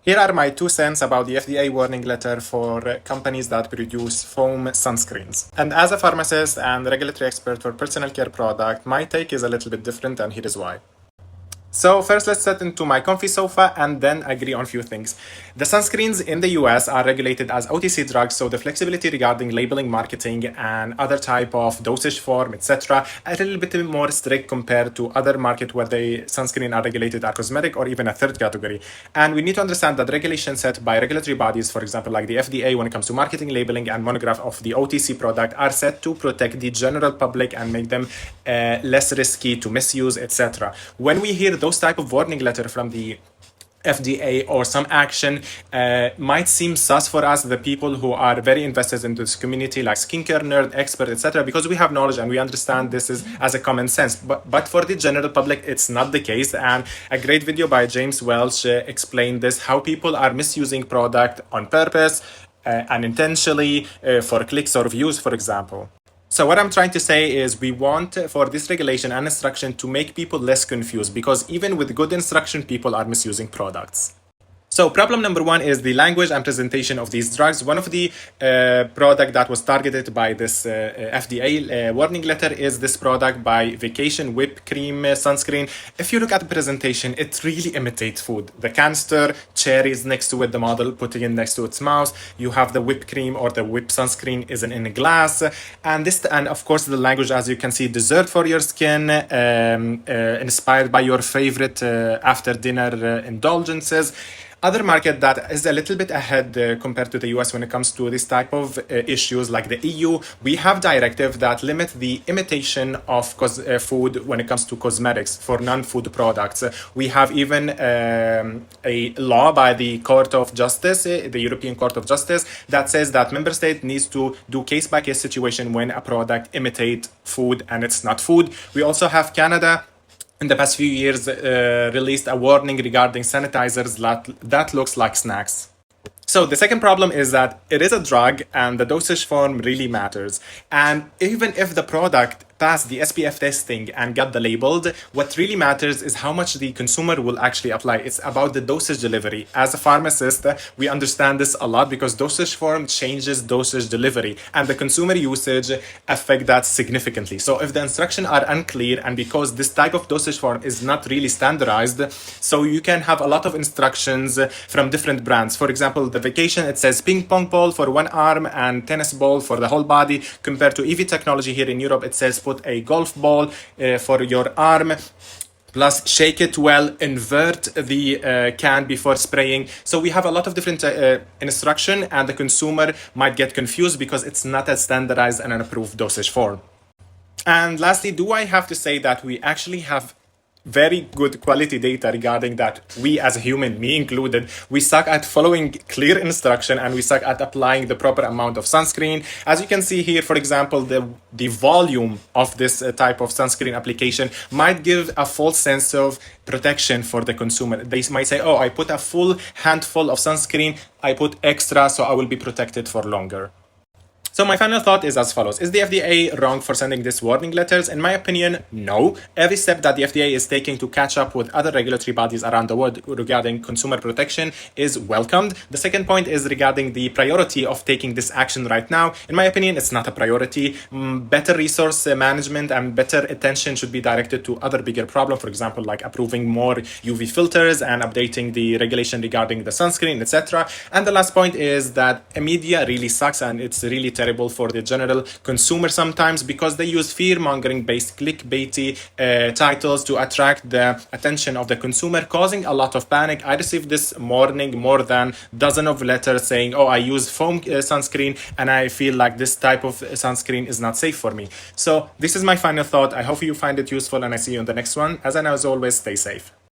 Here are my 2 cents about the FDA warning letter for companies that produce foam sunscreens. And as a pharmacist and regulatory expert for personal care product, my take is a little bit different, and here is why. So first, let's set into my comfy sofa and then agree on a few things. The sunscreens in the US are regulated as OTC drugs, so the flexibility regarding labeling, marketing, and other type of dosage form, etc., a little bit more strict compared to other market where the sunscreen are regulated as cosmetic or even a third category. And we need to understand that regulations set by regulatory bodies, for example, like the FDA, when it comes to marketing, labeling, and monograph of the OTC product, are set to protect the general public and make them less risky to misuse, etc. When we hear those type of warning letter from the FDA or some action, might seem sus for us, the people who are very invested in this community, like skincare nerd, expert, etc., because we have knowledge and we understand this is as a common sense. But for the general public, it's not the case. And a great video by James Welch explained this, how people are misusing product on purpose, unintentionally, for clicks or views, for example. So what I'm trying to say is we want for this regulation and instruction to make people less confused, because even with good instruction, people are misusing products. So problem number one is the language and presentation of these drugs. One of the product that was targeted by this FDA warning letter is this product by Vacation Whipped Cream Sunscreen. If you look at the presentation, it really imitates food. The canister, cherries next to it, the model putting it next to its mouth. You have the whipped cream or the whipped sunscreen is in a glass. And of course the language, as you can see, dessert for your skin, inspired by your favorite after dinner indulgences. Other market that is a little bit ahead compared to the US when it comes to this type of issues, like the EU, we have directive that limit the imitation of food when it comes to cosmetics for non-food products. We have even a law by the Court of Justice, the European Court of Justice, that says that member state needs to do case-by-case situation when a product imitates food and it's not food. We also have Canada in the past few years released a warning regarding sanitizers that looks like snacks. So the second problem is that it is a drug and the dosage form really matters. And even if the product passed the SPF testing and got the labeled, what really matters is how much the consumer will actually apply. It's about the dosage delivery. As a pharmacist, we understand this a lot because dosage form changes dosage delivery, and the consumer usage affect that significantly. So if the instructions are unclear, and because this type of dosage form is not really standardized, so you can have a lot of instructions from different brands. For example, the Vacation, it says ping pong ball for one arm and tennis ball for the whole body, compared to EV technology here in Europe, it says put a golf ball for your arm, plus shake it well, invert the can before spraying. So we have a lot of different instruction, and the consumer might get confused because it's not a standardized and an approved dosage form. And lastly, do I have to say that we actually have very good quality data regarding that we as a human, me included, we suck at following clear instruction and we suck at applying the proper amount of sunscreen. As you can see here, for example, the volume of this type of sunscreen application might give a false sense of protection for the consumer. They might say, oh, I put a full handful of sunscreen, I put extra, so I will be protected for longer. So my final thought is as follows. Is the FDA wrong for sending these warning letters? In my opinion, no. Every step that the FDA is taking to catch up with other regulatory bodies around the world regarding consumer protection is welcomed. The second point is regarding the priority of taking this action right now. In my opinion, it's not a priority. Better resource management and better attention should be directed to other bigger problems, for example, like approving more UV filters and updating the regulation regarding the sunscreen, etc. And the last point is that media really sucks, and it's really terrible for the general consumer sometimes, because they use fear-mongering based clickbaity titles to attract the attention of the consumer, causing a lot of panic. I received this morning more than a dozen of letters saying, oh, I use foam sunscreen and I feel like this type of sunscreen is not safe for me. So this is my final thought. I hope you find it useful, and I see you in the next one. As always, stay safe.